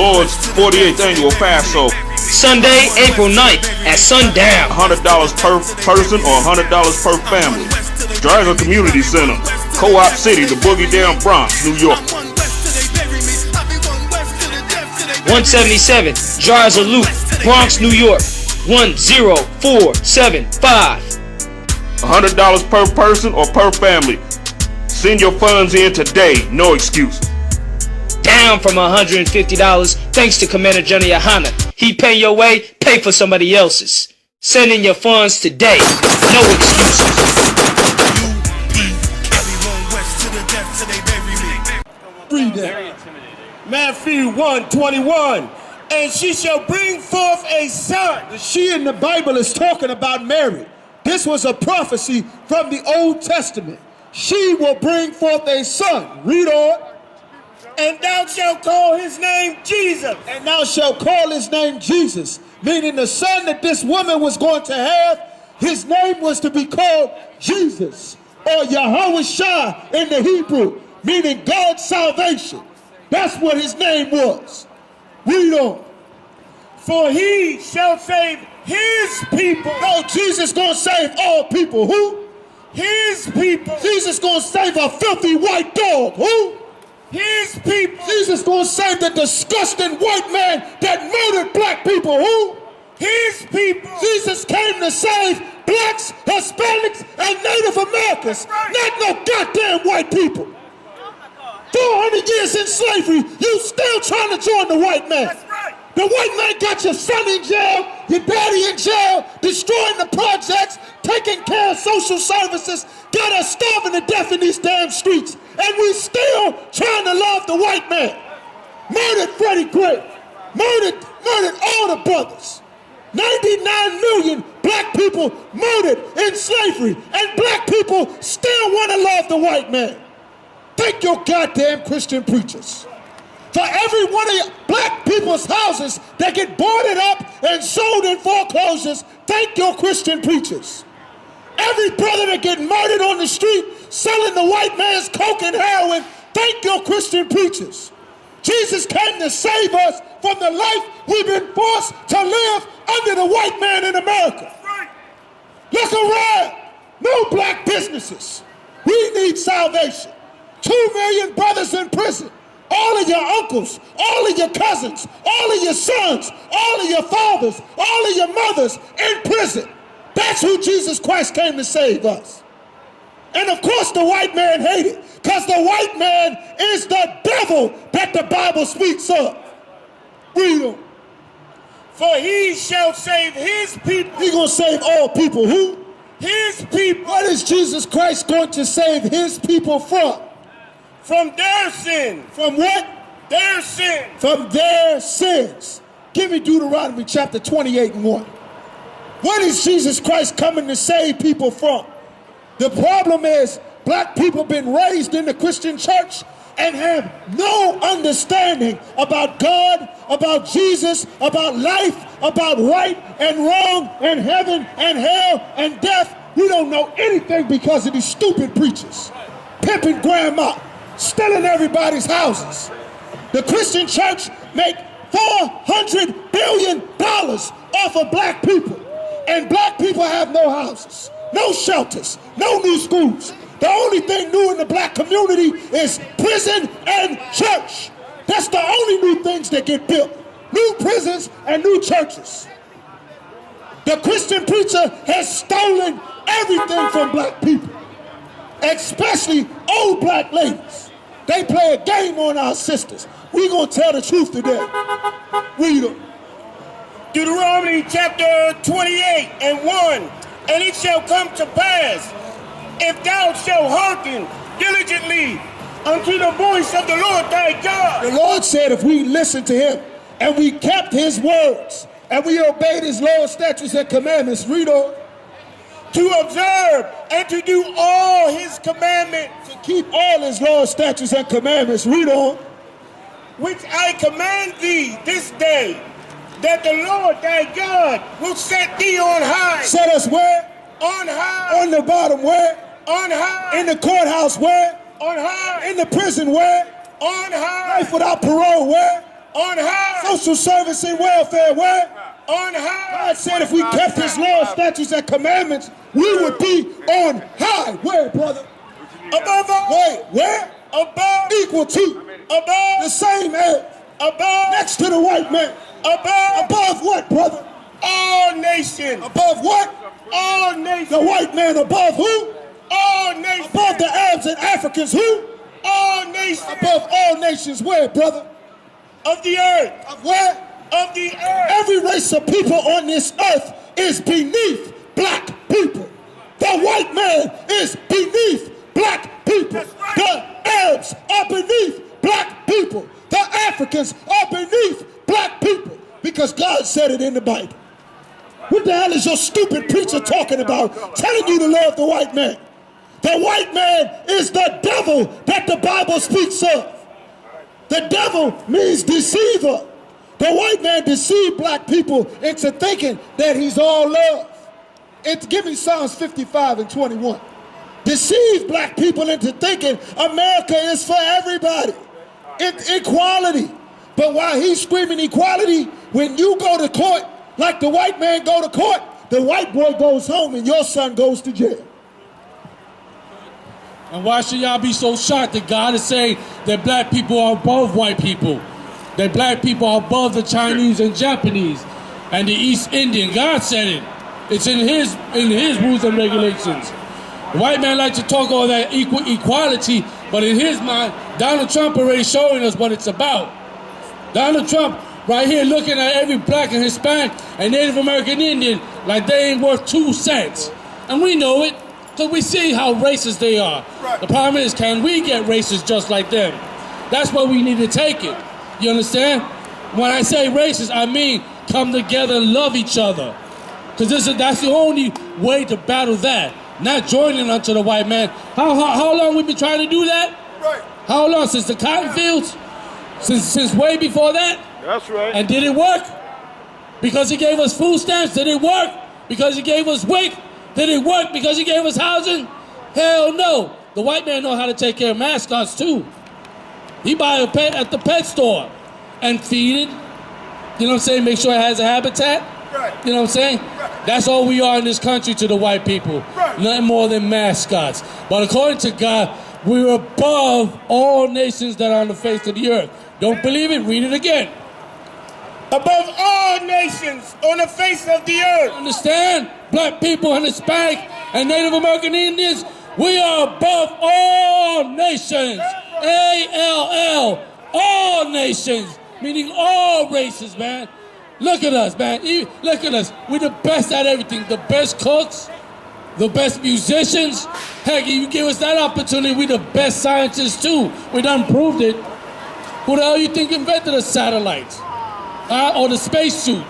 Lord's 48th annual Passover. Sunday, April 9th at sundown. $100 per person or $100 per family. Dragon Community Center, Co-op City, the Boogie Down Bronx, New York. 177 Jars of Loot, Bronx, New York. 10475. $100 per person or per family. Send your funds in today, no excuses. Down from $150 thanks to Commander GEN.YAHANNA. He pay your way, pay for somebody else's. Send in your funds today, no excuses. Read that. Matthew 1:21. And she shall bring forth a son. The she in the Bible is talking about Mary. This was a prophecy from the Old Testament. She will bring forth a son. Read on. And thou shalt call his name Jesus. And thou shalt call his name Jesus. Meaning the son that this woman was going to have, his name was to be called Jesus. Or Yahweh in the Hebrew. Meaning God's salvation. That's what his name was. Read on. For he shall save his people. No, Jesus gonna save all people. Who? His people. Jesus gonna save a filthy white dog. Who? His people. Jesus gonna save the disgusting white man that murdered black people. Who? His people. Jesus came to save blacks, Hispanics, and Native Americans. Not no goddamn white people. 400 years in slavery, you still trying to join the white man. That's right. The white man got your son in jail, your daddy in jail, destroying the projects, taking care of social services, got us starving to death in these damn streets. And we still trying to love the white man. Murdered Freddie Gray. Murdered all the brothers. 99 million black people murdered in slavery. And black people still want to love the white man. Thank your goddamn Christian preachers. For every one of your black people's houses that get boarded up and sold in foreclosures, thank your Christian preachers. Every brother that get murdered on the street selling the white man's coke and heroin, thank your Christian preachers. Jesus came to save us from the life we've been forced to live under the white man in America. Look around. No black businesses. We need salvation. 2 million brothers in prison. All of your uncles, all of your cousins, all of your sons, all of your fathers, all of your mothers in prison. That's who Jesus Christ came to save us. And of course the white man hated, because the white man is the devil that the Bible speaks of. Read on. For he shall save his people. He's going to save all people. Who? His people. What is Jesus Christ going to save his people from? From their sin. From what? Their sin. From their sins. Give me Deuteronomy chapter 28:1. What is Jesus Christ coming to save people from? The problem is black people been raised in the Christian church and have no understanding about God, about Jesus, about life, about right and wrong and heaven and hell and death. We don't know anything because of these stupid preachers. Pimping grandma. Stealing everybody's houses. The Christian church make $400 billion off of black people. And black people have no houses, no shelters, no new schools. The only thing new in the black community is prison and church. That's the only new things that get built. New prisons and new churches. The Christian preacher has stolen everything from black people. Especially old black ladies. They play a game on our sisters. We're going to tell the truth today. Read them. Deuteronomy chapter 28:1. And it shall come to pass, if thou shalt hearken diligently unto the voice of the Lord thy God. The Lord said if we listen to him and we kept his words and we obeyed his laws, statutes, and commandments. Read on. To observe and to do all his commandments. To keep all his laws, statutes, and commandments. Read on. Which I command thee this day, that the Lord thy God will set thee on high. Set us where? On high. On the bottom where? On high. In the courthouse where? On high. In the prison where? On high. Life without parole where? On high. Social service and welfare, where? On high. God said if we kept his laws, statutes, and commandments, we would be on high. Where, brother? Above all. Wait, where? Above. Equal to. Above. The same as. Above. Next to the white man. Above. Above what, brother? All nations. Above what? All nations. The white man above who? All nations. Above the Arabs and Africans who? All nations. Above all nations where, brother? Of the earth. Of where? Of the earth. Every race of people on this earth is beneath black people. The white man is beneath black people. Right. The Arabs are beneath black people. The Africans are beneath black people. Because God said it in the Bible. What the hell is your stupid preacher talking about, telling you to love the white man? The white man is the devil that the Bible speaks of. The devil means deceiver. The white man deceived black people into thinking that he's all love. Give me Psalms 55 and 21. Deceived black people into thinking America is for everybody. Equality. But while he's screaming equality, when you go to court, like the white man go to court, the white boy goes home and your son goes to jail. And why should y'all be so shocked that God is saying that black people are above white people? That black people are above the Chinese and Japanese and the East Indian. God said it. It's in his rules and regulations. The white man likes to talk all that equality, but in his mind, Donald Trump already showing us what it's about. Donald Trump right here looking at every black and Hispanic and Native American Indian like they ain't worth 2 cents. And we know it, because we see how racist they are. Right. The problem is, can we get racist just like them? That's where we need to take it. You understand? When I say racist, I mean come together and love each other. Because that's the only way to battle that. Not joining unto the white man. How long we been trying to do that? Right. How long? Since the cotton fields? Since way before that? That's right. And did it work? Because he gave us food stamps, did it work? Because he gave us WIC, did it work? Because he gave us housing? Hell no. The white man know how to take care of mascots too. He buy a pet at the pet store and feed it. You know what I'm saying? Make sure it has a habitat. Right. You know what I'm saying? Right. That's all we are in this country to the white people. Right. Nothing more than mascots. But according to God, we're above all nations that are on the face of the earth. Don't believe it? Read it again. Above all nations on the face of the earth. Understand? Black people and Hispanic and Native American Indians, we are above all nations. A-L-L. All nations. Meaning all races, man. Look at us, man. Look at us. We're the best at everything. The best cooks, the best musicians. Heck, you give us that opportunity, we're the best scientists too. We done proved it. Who the hell you think invented a satellite? Or the spacesuit?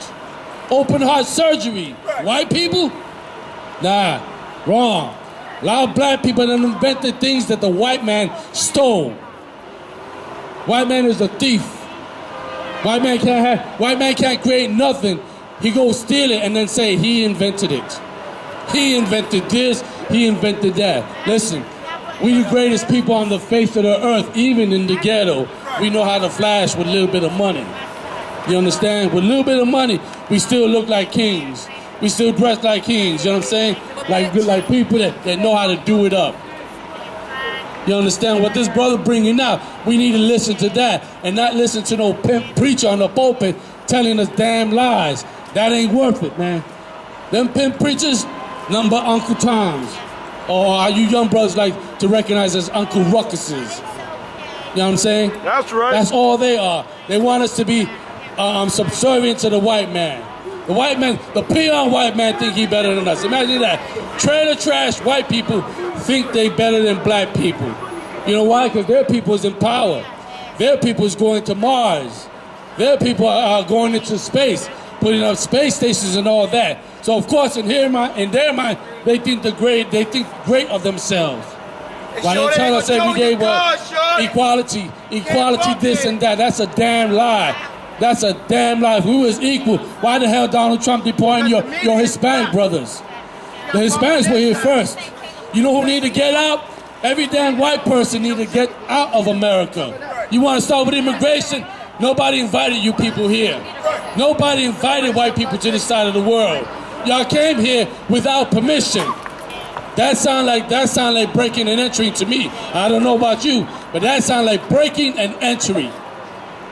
Open heart surgery? White people? Nah, wrong. A lot of black people that invented things that the white man stole. White man is a thief. White man can't create nothing. He goes steal it and then say he invented it. He invented this, he invented that. Listen, we the greatest people on the face of the earth, even in the ghetto. We know how to flash with a little bit of money. You understand? With a little bit of money, we still look like kings. We still dress like kings, you know what I'm saying? Like people that know how to do it up. You understand what this brother bringing out? We need to listen to that and not listen to no pimp preacher on the pulpit telling us damn lies. That ain't worth it, man. Them pimp preachers, number Uncle Toms. Or are you young brothers like to recognize as Uncle Ruckuses? You know what I'm saying? That's right. That's all they are. They want us to be subservient to the white man. The white man, the peon white man think he better than us. Imagine that. Traitor trash white people think they better than black people. You know why? Because their people is in power. Their people is going to Mars. Their people are going into space, putting up space stations and all that. So of course, in their mind, they think great of themselves. Why they tell us every day, well, equality, this and that. That's a damn lie. That's a damn lie. If we was equal, why the hell Donald Trump deporting your Hispanic brothers? The Hispanics were here first. You know who need to get out? Every damn white person need to get out of America. You want to start with immigration? Nobody invited you people here. Nobody invited white people to this side of the world. Y'all came here without permission. That sound like breaking and entering to me. I don't know about you, but that sound like breaking and entering.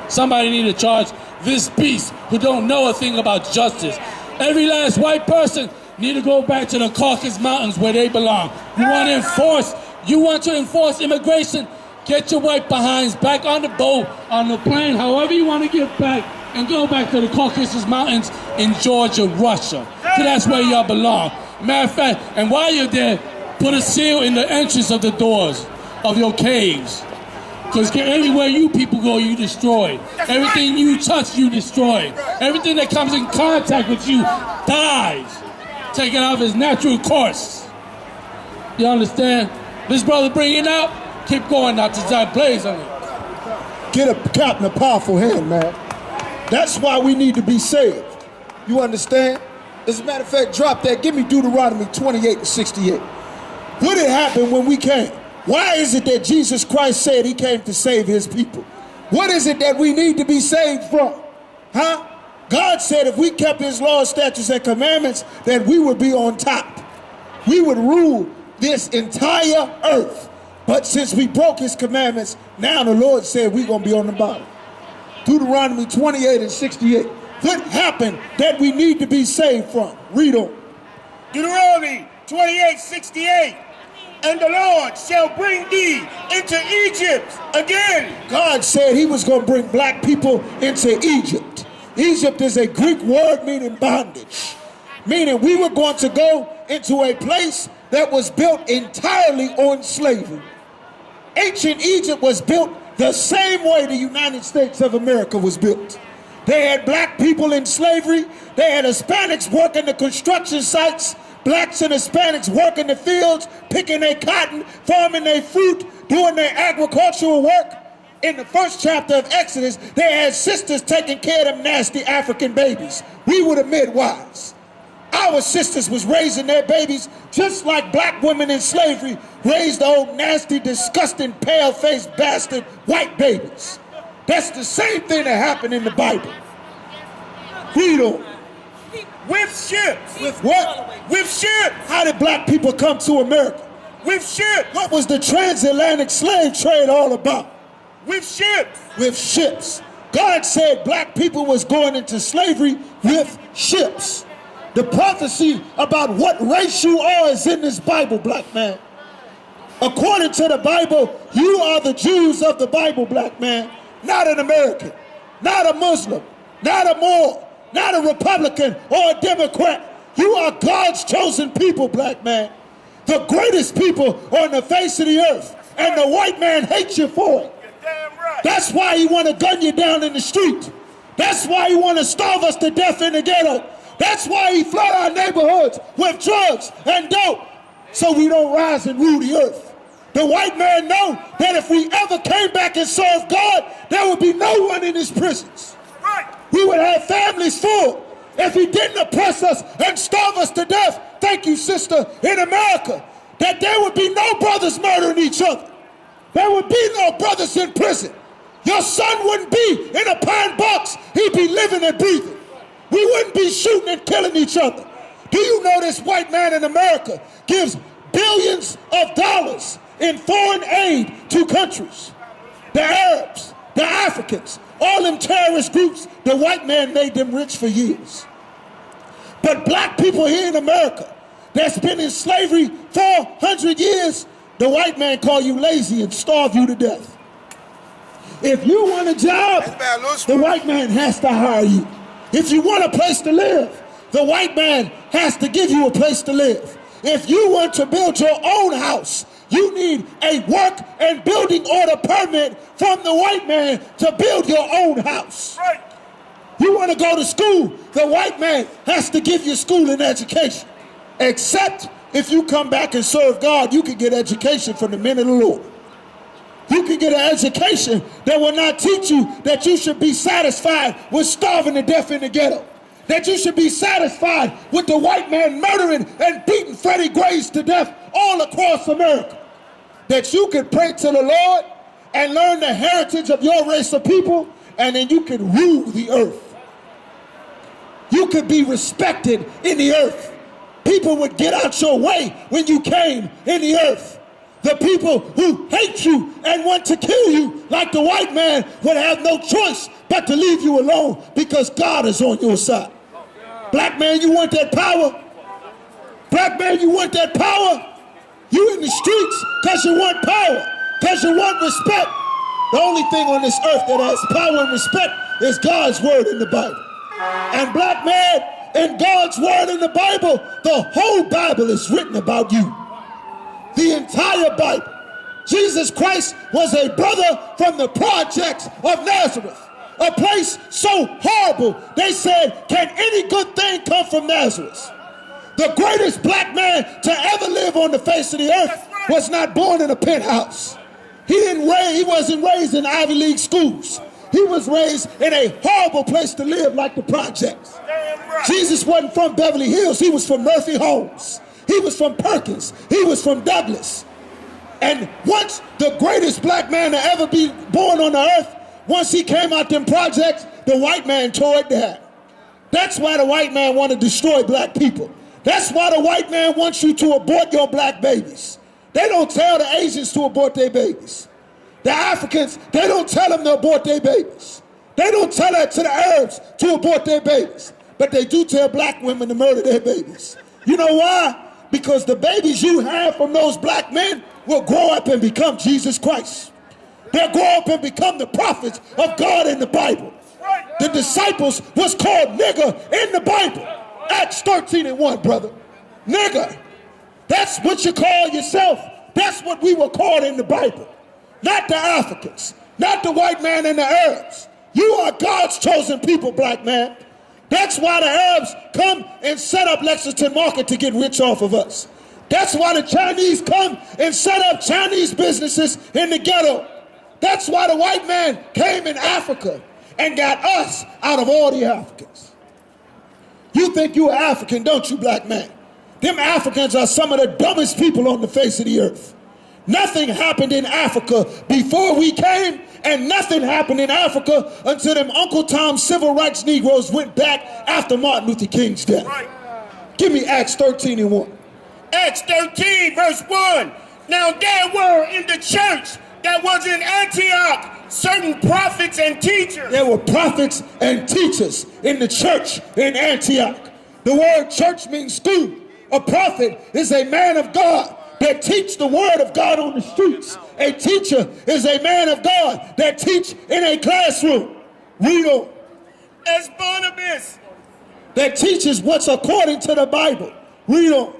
Somebody need to charge this beast who don't know a thing about justice. Every last white person need to go back to the Caucasus Mountains where they belong. You want to enforce immigration? Get your white behinds back on the boat, on the plane, however you want to get back, and go back to the Caucasus Mountains in Georgia, Russia. So that's where y'all belong. Matter of fact, and while you're there, put a seal in the entrance of the doors of your caves. Because everywhere you people go, you destroy. Everything you touch, you destroy. Everything that comes in contact with you dies. Taken off its natural course. You understand? This brother bring it out. Keep going now till time blaze on it. Get a captain a powerful hand, man. That's why we need to be saved. You understand? As a matter of fact, drop that. Give me Deuteronomy 28:68. What had happened when we came? Why is it that Jesus Christ said he came to save his people? What is it that we need to be saved from? Huh? God said if we kept his laws, statutes, and commandments, that we would be on top. We would rule this entire earth. But since we broke his commandments, now the Lord said we're going to be on the bottom. Deuteronomy 28:68. What happened that we need to be saved from? Read on. Deuteronomy 28:68. And the Lord shall bring thee into Egypt again. God said he was going to bring black people into Egypt. Egypt is a Greek word meaning bondage. Meaning we were going to go into a place that was built entirely on slavery. Ancient Egypt was built the same way the United States of America was built. They had black people in slavery. They had Hispanics working the construction sites. Blacks and Hispanics working the fields, picking their cotton, farming their fruit, doing their agricultural work. In the first chapter of Exodus, they had sisters taking care of them nasty African babies. We were the midwives. Our sisters was raising their babies just like black women in slavery raised the old nasty, disgusting, pale-faced bastard white babies. That's the same thing that happened in the Bible. Read on. With ships. With what? With ships. How did black people come to America? With ships. What was the transatlantic slave trade all about? With ships. With ships. God said black people was going into slavery with ships. The prophecy about what race you are is in this Bible, black man. According to the Bible, you are the Jews of the Bible, black man. Not an American, not a Muslim, not a Moor, not a Republican or a Democrat. You are God's chosen people, black man. The greatest people on the face of the earth. And the white man hates you for it. You're damn right. That's why he want to gun you down in the street. That's why he want to starve us to death in the ghetto. That's why he flood our neighborhoods with drugs and dope, so we don't rise and rule the earth. The white man know that if we ever came back and served God, there would be no one in his prisons. Right. We would have families full. If he didn't oppress us and starve us to death, thank you, sister, in America, that there would be no brothers murdering each other. There would be no brothers in prison. Your son wouldn't be in a pine box. He'd be living and breathing. We wouldn't be shooting and killing each other. Do you know this white man in America gives billions of dollars in foreign aid to countries? The Arabs, the Africans, all them terrorist groups, the white man made them rich for years. But black people here in America that's been in slavery 400 years, the white man call you lazy and starve you to death. If you want a job, the white man has to hire you. If you want a place to live, the white man has to give you a place to live. If you want to build your own house, you need a work and building order permit from the white man to build your own house. Right. You want to go to school, the white man has to give you school and education. Except if you come back and serve God, you can get education from the men of the Lord. You can get an education that will not teach you that you should be satisfied with starving to death in the ghetto. That you should be satisfied with the white man murdering and beating Freddie Grays to death all across America. That you could pray to the Lord and learn the heritage of your race of people and then you could rule the earth. You could be respected in the earth. People would get out your way when you came in the earth. The people who hate you and want to kill you, like the white man, would have no choice but to leave you alone because God is on your side. Black man, you want that power? Black man, you want that power? You in the streets because you want power, because you want respect. The only thing on this earth that has power and respect is God's word in the Bible. And black man, in God's word in the Bible, the whole Bible is written about you. The entire Bible. Jesus Christ was a brother from the projects of Nazareth, a place so horrible they said, can any good thing come from Nazareth? The greatest black man to ever live on the face of the earth was not born in a penthouse. He wasn't raised in Ivy League schools. He was raised in a horrible place to live like the projects. Jesus wasn't from Beverly Hills. He was from Murphy Homes. He was from Perkins. He was from Douglas. And once the greatest black man to ever be born on the earth, once he came out them projects, the white man tore it down. That's why the white man want to destroy black people. That's why the white man wants you to abort your black babies. They don't tell the Asians to abort their babies. The Africans, they don't tell them to abort their babies. They don't tell that to the Arabs to abort their babies. But they do tell black women to murder their babies. You know why? Because the babies you have from those black men will grow up and become Jesus Christ. They'll grow up and become the prophets of God in the Bible. The disciples was called nigger in the Bible. Acts 13:1, brother. Nigger. That's what you call yourself. That's what we were called in the Bible. Not the Africans, not the white man and the Arabs. You are God's chosen people, black man. That's why the Arabs come and set up Lexington Market to get rich off of us. That's why the Chinese come and set up Chinese businesses in the ghetto. That's why the white man came in Africa and got us out of all the Africans. You think you're African, don't you, black man? Them Africans are some of the dumbest people on the face of the earth. Nothing happened in Africa before we came, and nothing happened in Africa until them Uncle Tom civil rights Negroes went back after Martin Luther King's death. Right. Give me Acts 13:1. Acts 13, verse 1. Now there were in the church that was in Antioch certain prophets and teachers. There were prophets and teachers in the church in Antioch. The word church means school. A prophet is a man of God that teach the word of God on the streets. A teacher is a man of God that teach in a classroom. Read on. As Barnabas. That teaches what's according to the Bible. Read on.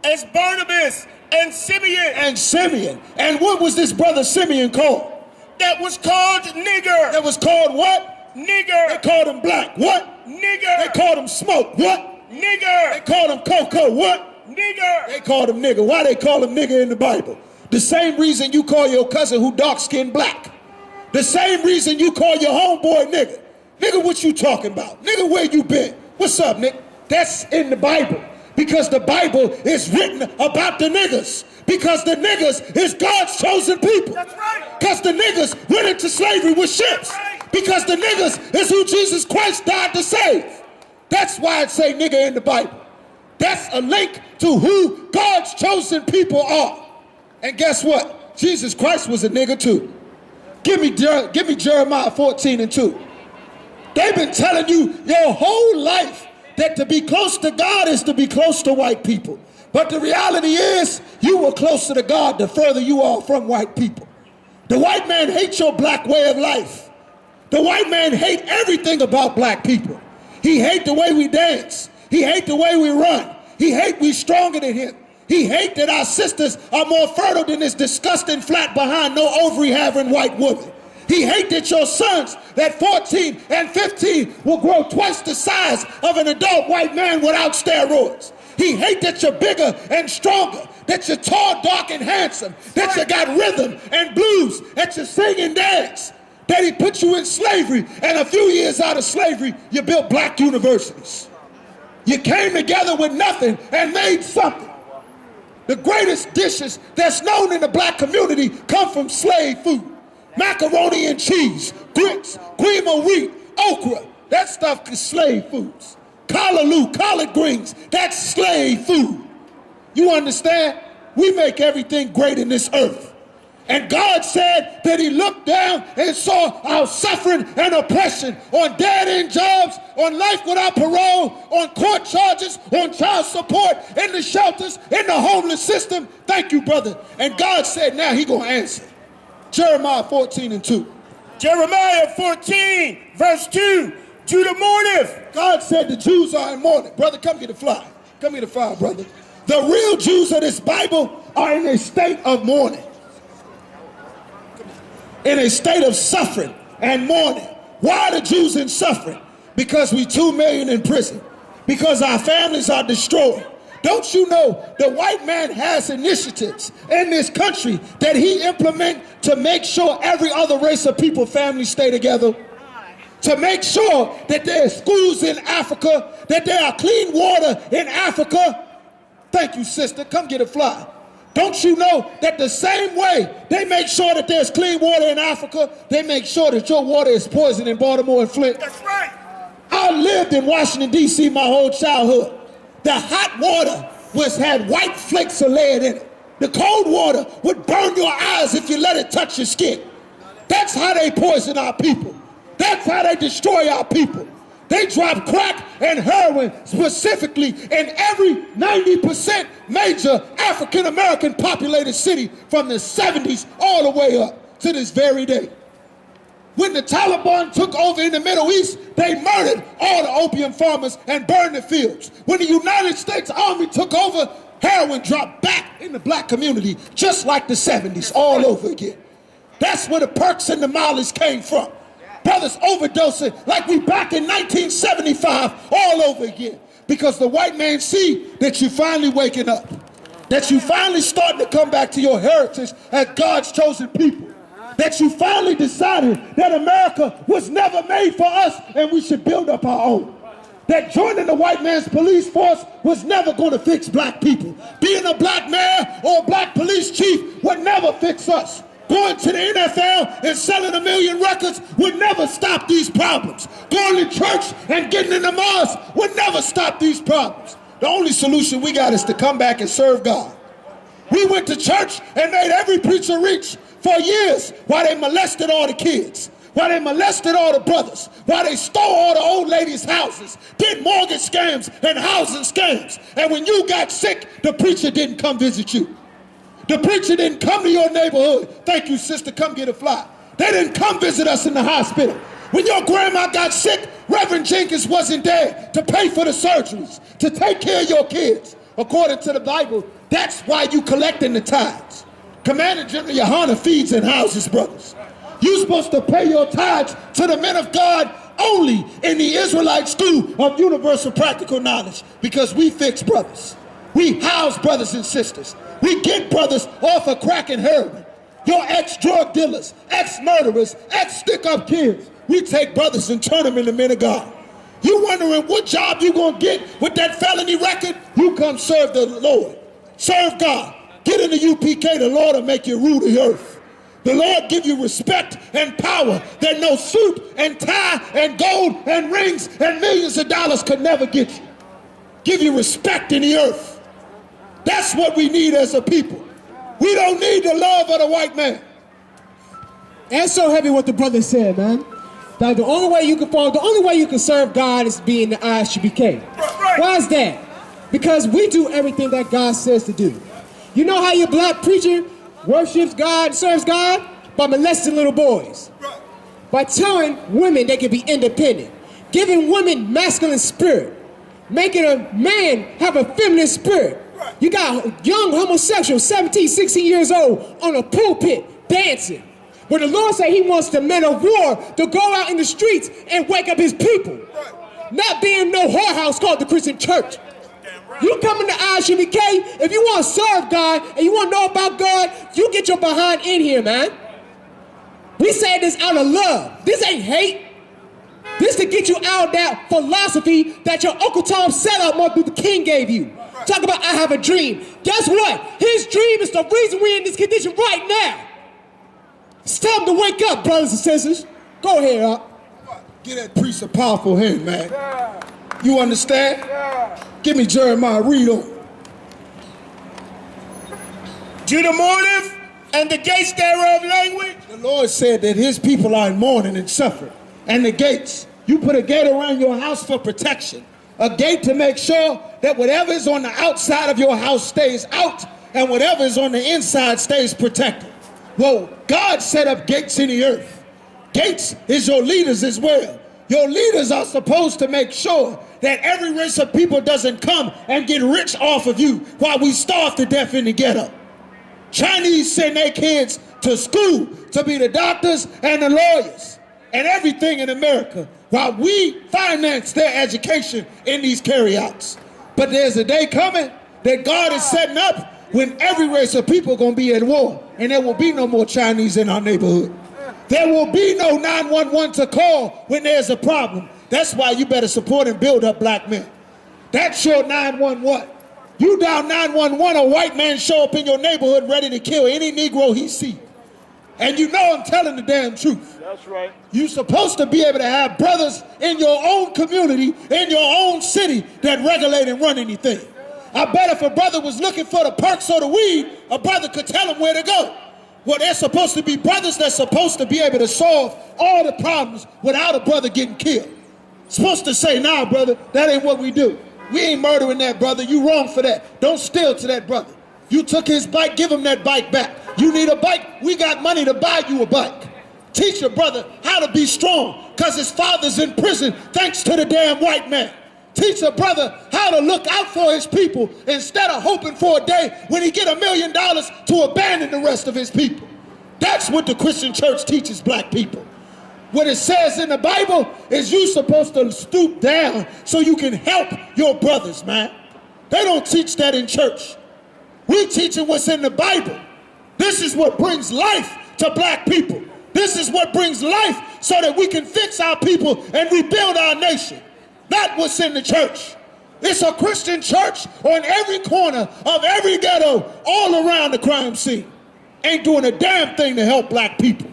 As Barnabas and Simeon. And Simeon. And what was this brother Simeon called? That was called nigger. That was called what? Nigger. They called him black. What? Nigger. They called him smoke. What? Nigger. They called him cocoa. What? Nigger. They called him nigger. Why they call him nigger in the Bible? The same reason you call your cousin who dark-skinned black. The same reason you call your homeboy nigger. Nigga, what you talking about? Nigga, where you been? What's up, nigga? That's in the Bible. Because the Bible is written about the niggers. Because the niggers is God's chosen people. That's right. Because the niggers went into slavery with ships. Right. Because the niggers is who Jesus Christ died to save. That's why it say nigger in the Bible. That's a link to who God's chosen people are. And guess what? Jesus Christ was a nigger too. Give me Jeremiah 14:2. They've been telling you your whole life that to be close to God is to be close to white people. But the reality is you were closer to God the further you are from white people. The white man hates your black way of life. The white man hates everything about black people. He hates the way we dance. He hates the way we run. He hates we stronger than him. He hates that our sisters are more fertile than this disgusting flat behind no ovary having white woman. He hates that your sons at 14 and 15 will grow twice the size of an adult white man without steroids. He hates that you're bigger and stronger, that you're tall, dark, and handsome, that you got rhythm and blues, that you sing and dance, that he put you in slavery, and a few years out of slavery, you built black universities. You came together with nothing and made something. The greatest dishes that's known in the black community come from slave food. macaroni and cheese, grits, cream of wheat, okra. That stuff is slave foods. Collard greens, that's slave food. You understand? We make everything great in this earth. And God said that he looked down and saw our suffering and oppression on dead-end jobs, on life without parole, on court charges, on child support, in the shelters, in the homeless system. Thank you, brother. And God said now he gonna answer. Jeremiah 14:2. Jeremiah 14, verse 2. Judah mourneth. God said the Jews are in mourning. Brother, come get the fly. Come get the fly, brother. The real Jews of this Bible are in a state of mourning. In a state of suffering and mourning. Why are the Jews in suffering? Because we 2 million in prison. Because our families are destroyed. Don't you know the white man has initiatives in this country that he implement to make sure every other race of people, families stay together? To make sure that there are schools in Africa, that there are clean water in Africa. Thank you, sister. Come get a fly. Don't you know that the same way they make sure that there's clean water in Africa, they make sure that your water is poisoned in Baltimore and Flint? That's right. I lived in Washington, D.C. my whole childhood. The hot water had white flakes of lead in it. The cold water would burn your eyes if you let it touch your skin. That's how they poison our people. That's how they destroy our people. They drop crack and heroin specifically in every 90% major African-American populated city from the 70s all the way up to this very day. When the Taliban took over in the Middle East, they murdered all the opium farmers and burned the fields. When the United States Army took over, heroin dropped back in the black community just like the 70s all over again. That's where the perks and the mollies came from. Brothers overdosing like we back in 1975 all over again. Because the white man see that you finally waking up. That you finally starting to come back to your heritage as God's chosen people. That you finally decided that America was never made for us and we should build up our own. That joining the white man's police force was never going to fix black people. Being a black mayor or a black police chief would never fix us. Going to the NFL and selling 1 million records would never stop these problems. Going to church and getting in the mosque would never stop these problems. The only solution we got is to come back and serve God. We went to church and made every preacher rich for years while they molested all the kids, while they molested all the brothers, while they stole all the old ladies' houses, did mortgage scams and housing scams. And when you got sick, the preacher didn't come visit you. The preacher didn't come to your neighborhood. Thank you, sister, come get a fly. They didn't come visit us in the hospital. When your grandma got sick, Reverend Jenkins wasn't there to pay for the surgeries, to take care of your kids. According to the Bible, that's why you collecting the tithes. Commander General Yohanna feeds and houses brothers. You're supposed to pay your tithes to the men of God only in the Israelite School of Universal Practical Knowledge, because we fix brothers. We house brothers and sisters. We get brothers off of crack and heroin. Your ex-drug dealers, ex-murderers, ex-stick-up kids. We take brothers and turn them into men of God. You wondering what job you gonna get with that felony record? You come serve the Lord. Serve God. Get in the U.P.K. The Lord will make you rule the earth. The Lord give you respect and power that no suit and tie and gold and rings and millions of dollars could never get you. Give you respect in the earth. That's what we need as a people. We don't need the love of the white man. That's so heavy what the brother said, man. Like the only way you can serve God is being the I.S.U.P.K. Why is that? Because we do everything that God says to do. You know how your black preacher worships God, serves God? By molesting little boys. By telling women they can be independent. Giving women masculine spirit. Making a man have a feminine spirit. You got young homosexuals, 17, 16 years old, on a pulpit, dancing. Where the Lord said he wants the men of war to go out in the streets and wake up his people. Not being no whorehouse called the Christian church. You come into I.S.U.P.K, if you want to serve God and you want to know about God, you get your behind in here, man. We say this out of love. This ain't hate. This to get you out of that philosophy that your Uncle Tom set up Martin Luther King gave you. Talk about I have a dream. Guess what? His dream is the reason we're in this condition right now. It's time to wake up, brothers and sisters. Go ahead, Get that priest a powerful hand, man. You understand? Give me Jeremiah, read on. Judah mourneth, and the gates thereof language. The Lord said that his people are in mourning and suffering. And the gates, you put a gate around your house for protection. A gate to make sure that whatever is on the outside of your house stays out, and whatever is on the inside stays protected. Well, God set up gates in the earth. Gates is your leaders as well. Your leaders are supposed to make sure that every race of people doesn't come and get rich off of you while we starve to death in the ghetto. Chinese send their kids to school to be the doctors and the lawyers and everything in America while we finance their education in these carryouts. But there's a day coming that God is setting up when every race of people are going to be at war, and there will be no more Chinese in our neighborhood. There will be no 911 to call when there's a problem. That's why you better support and build up black men. That's your 911. You dial 911, a white man show up in your neighborhood ready to kill any Negro he sees. And you know I'm telling the damn truth. That's right. You're supposed to be able to have brothers in your own community, in your own city, that regulate and run anything. I bet if a brother was looking for the perks or the weed, a brother could tell him where to go. Well, they're supposed to be brothers that's supposed to be able to solve all the problems without a brother getting killed. Supposed to say, nah, brother, that ain't what we do. We ain't murdering that brother. You wrong for that. Don't steal to that brother. You took his bike, give him that bike back. You need a bike, we got money to buy you a bike. Teach your brother how to be strong, because his father's in prison thanks to the damn white man. Teach a brother how to look out for his people instead of hoping for a day when he get $1 million to abandon the rest of his people. That's what the Christian church teaches black people. What it says in the Bible is you're supposed to stoop down so you can help your brothers, man. They don't teach that in church. We teaching what's in the Bible. This is what brings life to black people. This is what brings life so that we can fix our people and rebuild our nation. Not what's in the church. It's a Christian church on every corner of every ghetto all around the crime scene. Ain't doing a damn thing to help black people.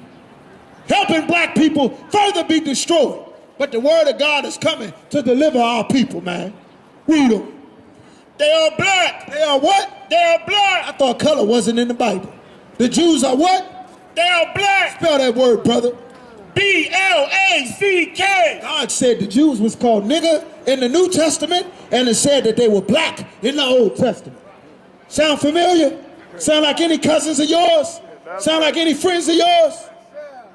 Helping black people further be destroyed. But the word of God is coming to deliver our people, man. Read them. They are black. They are what? They are black. I thought color wasn't in the Bible. The Jews are what? They are black. Spell that word, brother. B-L-A-C-K. God said the Jews was called nigger in the New Testament, and it said that they were black in the Old Testament. Sound familiar? Sound like any cousins of yours? Sound like any friends of yours?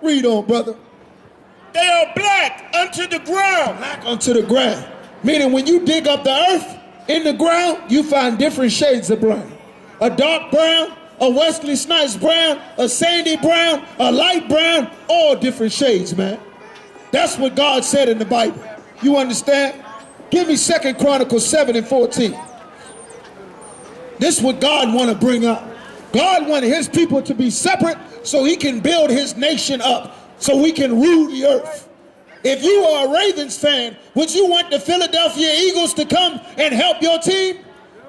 Read on, brother. They are black unto the ground. Black unto the ground. Meaning when you dig up the earth in the ground, you find different shades of brown. A dark brown, a Wesley Snipes brown, a sandy brown, a light brown, all different shades, man. That's what God said in the Bible. You understand? Give me 2 Chronicles 7:14. This is what God want to bring up. God wanted his people to be separate so he can build his nation up, so we can rule the earth. If you are a Ravens fan, would you want the Philadelphia Eagles to come and help your team?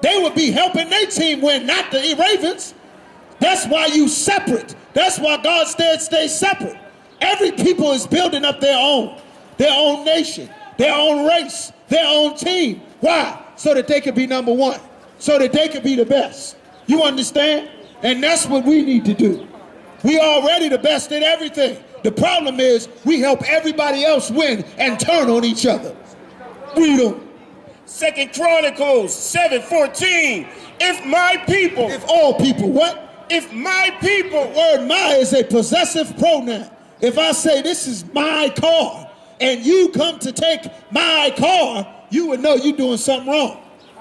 They would be helping their team win, not the Ravens. That's why you separate. That's why God said stay separate. Every people is building up their own nation, their own race, their own team. Why? So that they could be number one, so that they could be the best. You understand? And that's what we need to do. We already the best at everything. The problem is we help everybody else win and turn on each other. Read them. 2 Chronicles 7:14. If my people. If all people, what? If my people. The word my is a possessive pronoun. If I say this is my car and you come to take my car, you would know you're doing something wrong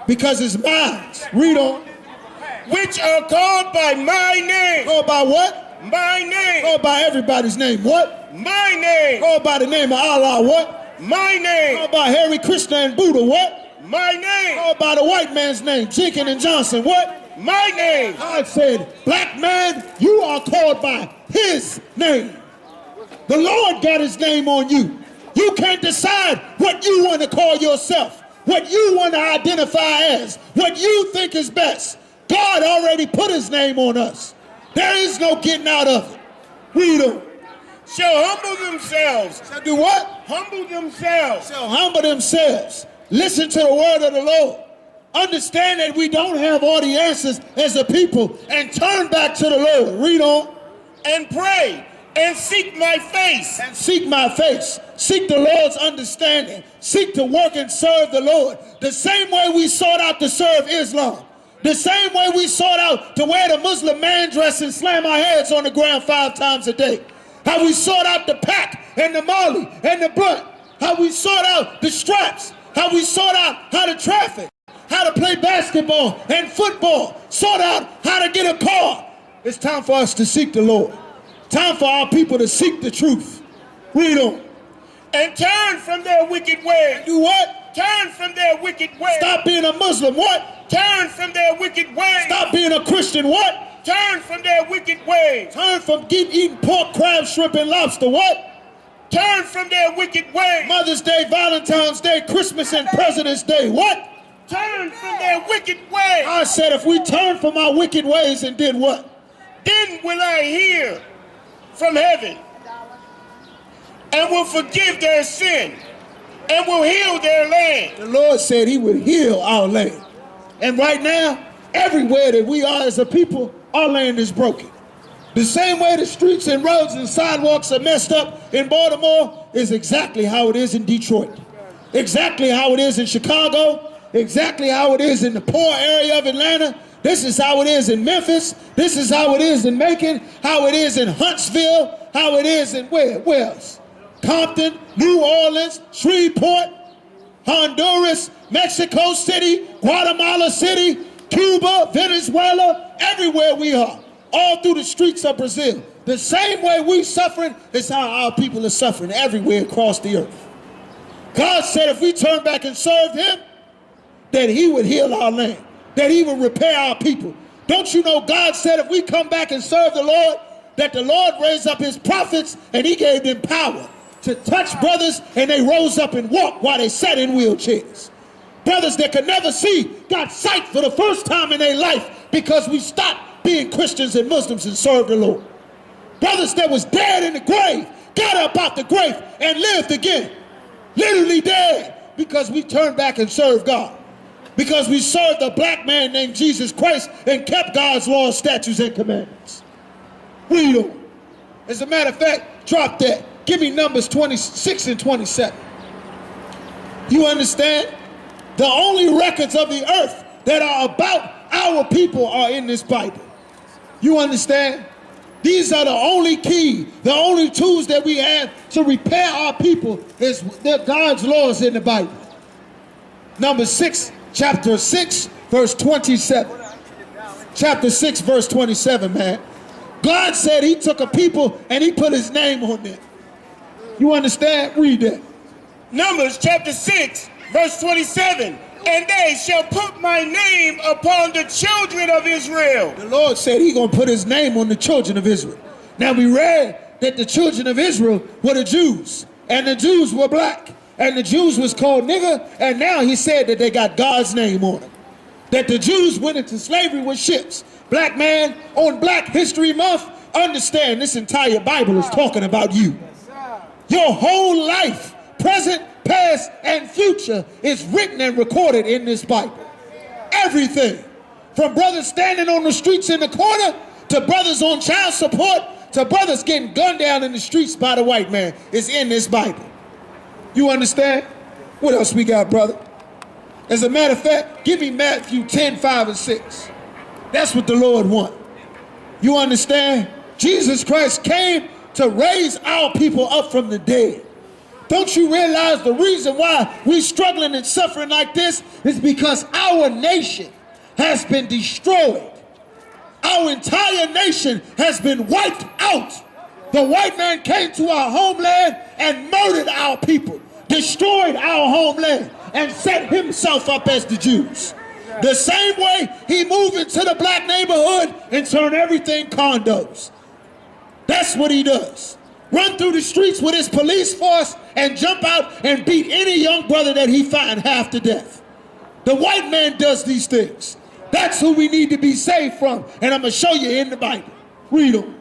because it's mine. Read on. Which are called by my name. Called by what? My name. Called by everybody's name. What? My name. Called by the name of Allah. What? My name. Called by Harry, Krishna, and Buddha. What? My name. Called by the white man's name, Jenkins and Johnson. What? My name. God said, black man, you are called by his name. The Lord got his name on you. You can't decide what you want to call yourself, what you want to identify as, what you think is best. God already put his name on us. There is no getting out of it. Read on. Shall humble themselves. Shall do what? Humble themselves. Shall humble themselves. Listen to the word of the Lord. Understand that we don't have all the answers as a people, and turn back to the Lord. Read on. And pray and seek my face. And seek my face. Seek the Lord's understanding. Seek to work and serve the Lord. The same way we sought out to serve Islam. The same way we sought out to wear the Muslim man dress and slam our heads on the ground 5 times a day. How we sought out the pack and the molly and the blunt. How we sought out the straps. How we sought out how to traffic. How to play basketball and football. Sought out how to get a car. It's time for us to seek the Lord. Time for our people to seek the truth. Read on. And turn from their wicked ways. Do what? Turn from their wicked ways. Stop being a Muslim. What? Turn from their wicked ways. Stop being a Christian. What? Turn from their wicked ways. Turn from eating pork, crab, shrimp, and lobster. What? Turn from their wicked ways. Mother's Day, Valentine's Day, Christmas, and President's Day. What? Turn from their wicked ways. I said if we turn from our wicked ways and did what? Then will I hear from heaven and will forgive their sin and will heal their land. The Lord said he would heal our land. And right now, everywhere that we are as a people, our land is broken. The same way the streets and roads and sidewalks are messed up in Baltimore is exactly how it is in Detroit. Exactly how it is in Chicago. Exactly how it is in the poor area of Atlanta. This is how it is in Memphis. This is how it is in Macon. How it is in Huntsville. How it is in where else? Compton, New Orleans, Shreveport, Honduras, Mexico City, Guatemala City, Cuba, Venezuela, everywhere we are. All through the streets of Brazil. The same way we suffering is how our people are suffering everywhere across the earth. God said if we turn back and serve him, that he would heal our land, that he would repair our people. Don't you know God said if we come back and serve the Lord, that the Lord raised up his prophets and he gave them power to touch brothers, and they rose up and walked while they sat in wheelchairs. Brothers that could never see got sight for the first time in their life because we stopped being Christians and Muslims and served the Lord. Brothers that was dead in the grave got up out the grave and lived again. Literally dead because we turned back and served God. Because we served a black man named Jesus Christ and kept God's laws, statutes, and commandments. Read on. As a matter of fact, drop that. Give me Numbers 26 and 27. You understand? The only records of the earth that are about our people are in this Bible. You understand? These are the only key, the only tools that we have to repair our people is God's laws in the Bible. Numbers 6. Chapter 6, verse 27. Chapter 6, verse 27, man. God said he took a people and he put his name on them. You understand? Read that. Numbers chapter 6, verse 27. And they shall put my name upon the children of Israel. The Lord said he's going to put his name on the children of Israel. Now we read that the children of Israel were the Jews. And the Jews were black. And the Jews was called nigger, and now he said that they got God's name on them. That the Jews went into slavery with ships. Black man, on Black History Month, understand this entire Bible is talking about you. Your whole life, present, past, and future is written and recorded in this Bible. Everything. From brothers standing on the streets in the corner, to brothers on child support, to brothers getting gunned down in the streets by the white man is in this Bible. You understand? What else we got, brother? As a matter of fact, give me Matthew 10, 5, and 6. That's what the Lord wants. You understand? Jesus Christ came to raise our people up from the dead. Don't you realize the reason why we're struggling and suffering like this is because our nation has been destroyed. Our entire nation has been wiped out. The white man came to our homeland and murdered our people, destroyed our homeland, and set himself up as the Jews. The same way he moved into the black neighborhood and turned everything condos. That's what he does. Run through the streets with his police force and jump out and beat any young brother that he find half to death. The white man does these things. That's who we need to be saved from. And I'm going to show you in the Bible. Read them.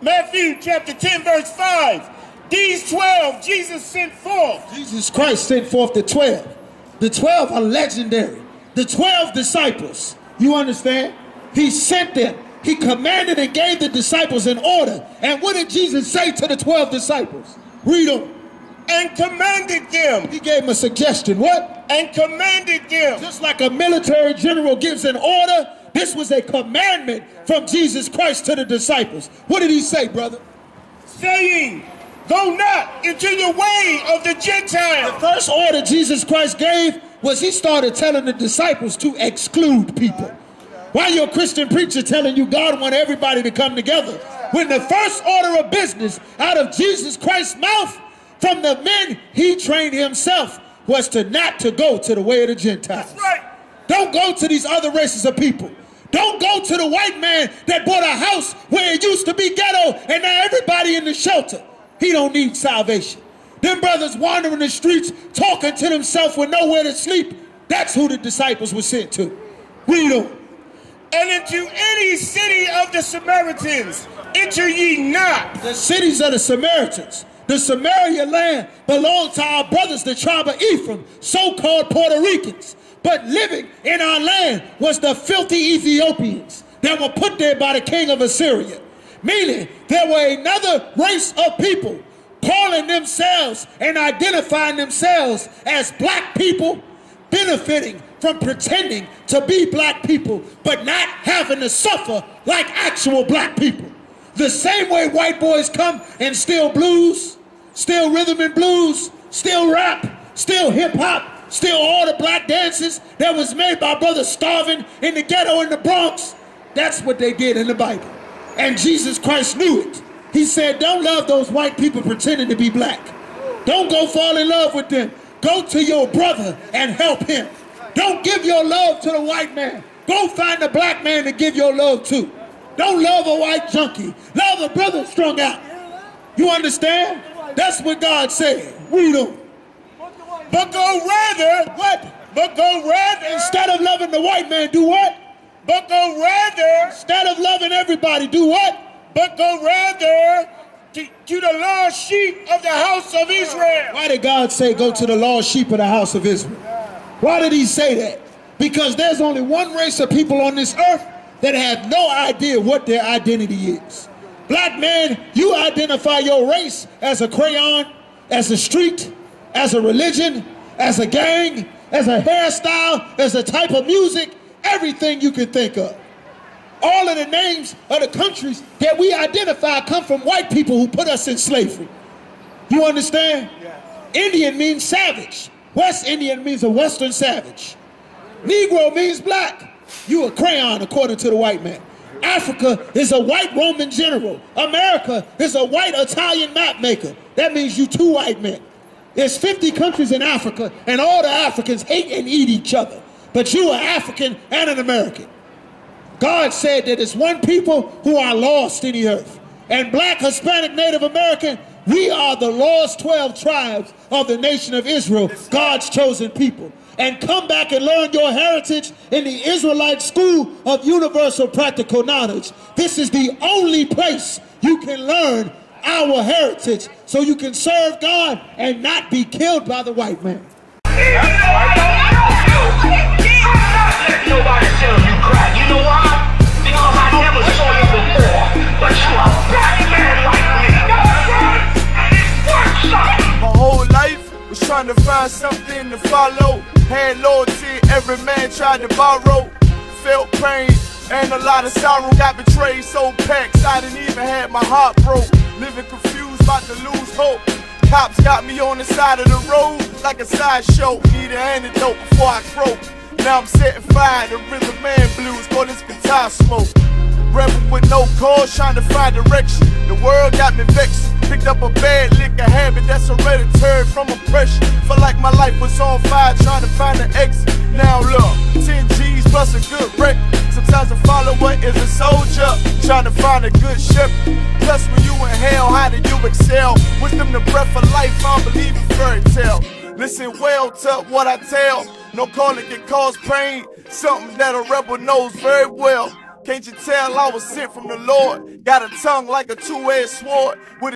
Matthew chapter 10, verse 5. These 12 Jesus sent forth. Jesus Christ sent forth the 12. The 12 are legendary. The 12 disciples. You understand? He sent them. He commanded and gave the disciples an order. And what did Jesus say to the 12 disciples? Read them. And commanded them. He gave them a suggestion. What? And commanded them. Just like a military general gives an order, this was a commandment from Jesus Christ to the disciples. What did he say, brother? Saying, go not into the way of the Gentiles. The first order Jesus Christ gave was he started telling the disciples to exclude people. Why your Christian preacher telling you God want everybody to come together? When the first order of business out of Jesus Christ's mouth from the men he trained himself was to not to go to the way of the Gentiles. That's right. Don't go to these other races of people. Don't go to the white man that bought a house where it used to be ghetto and now everybody in the shelter. He don't need salvation. Them brothers wandering the streets talking to themselves with nowhere to sleep. That's who the disciples were sent to. Read on. And into any city of the Samaritans enter ye not. The cities of the Samaritans. The Samaria land belonged to our brothers, the tribe of Ephraim, so-called Puerto Ricans. But living in our land was the filthy Ethiopians that were put there by the king of Assyria. Meaning there were another race of people calling themselves and identifying themselves as black people, benefiting from pretending to be black people, but not having to suffer like actual black people. The same way white boys come and steal blues, steal rhythm and blues, steal rap, steal hip hop, steal all the black dances that was made by brothers starving in the ghetto in the Bronx. That's what they did in the Bible. And Jesus Christ knew it. He said, don't love those white people pretending to be black. Don't go fall in love with them. Go to your brother and help him. Don't give your love to the white man. Go find a black man to give your love to. Don't love a white junkie. Love a brother strung out. You understand? That's what God said. Read on. But go rather, What? but go rather, Instead of loving the white man, do what? but go rather, Instead of loving everybody, do what? but go rather to the lost sheep of the house of Israel. Why did God say go to the lost sheep of the house of Israel? Why did he say that? Because there's only one race of people on this earth that have no idea what their identity is. Black man, you identify your race as a crayon, as a street, as a religion, as a gang, as a hairstyle, as a type of music, everything you can think of. All of the names of the countries that we identify come from white people who put us in slavery. You understand? Indian means savage. West Indian means a Western savage. Negro means black. You a crayon according to the white man. Africa is a white Roman general. America is a white Italian map maker. That means you two white men. There's 50 countries in Africa and all the Africans hate and eat each other. But you are African and an American. God said that it's one people who are lost in the earth. And black, Hispanic, Native American, we are the lost 12 tribes of the nation of Israel, God's chosen people. And come back and learn your heritage in the Israelite School of Universal Practical Knowledge. This is the only place you can learn our heritage so you can serve God and not be killed by the white man. Nobody tell you cry. You know why? Because I never saw you before. But you a black man like me. And it works out. My whole life was trying to find something to follow. Had loyalty, every man tried to borrow. Felt pain and a lot of sorrow. Got betrayed, sold packs. I didn't even have my heart broke. Living confused, about to lose hope. Cops got me on the side of the road like a sideshow. Need an antidote before I croak. Now I'm setting fire to rhythm man blues, boy, this guitar smoke. Rebel with no cause, trying to find direction. The world got me vexed. Picked up a bad liquor habit that's hereditary from oppression. Felt like my life was on fire, trying to find an exit. Now look, 10 G's plus a good wreck. Sometimes a follower is a soldier, trying to find a good shepherd. Plus when you in hell, how do you excel? Wisdom the breath of life, I don't believe in fairy tale. Listen well to what I tell. No calling can cause pain. Something that a rebel knows very well. Can't you tell I was sent from the Lord? Got a tongue like a two-edged sword. With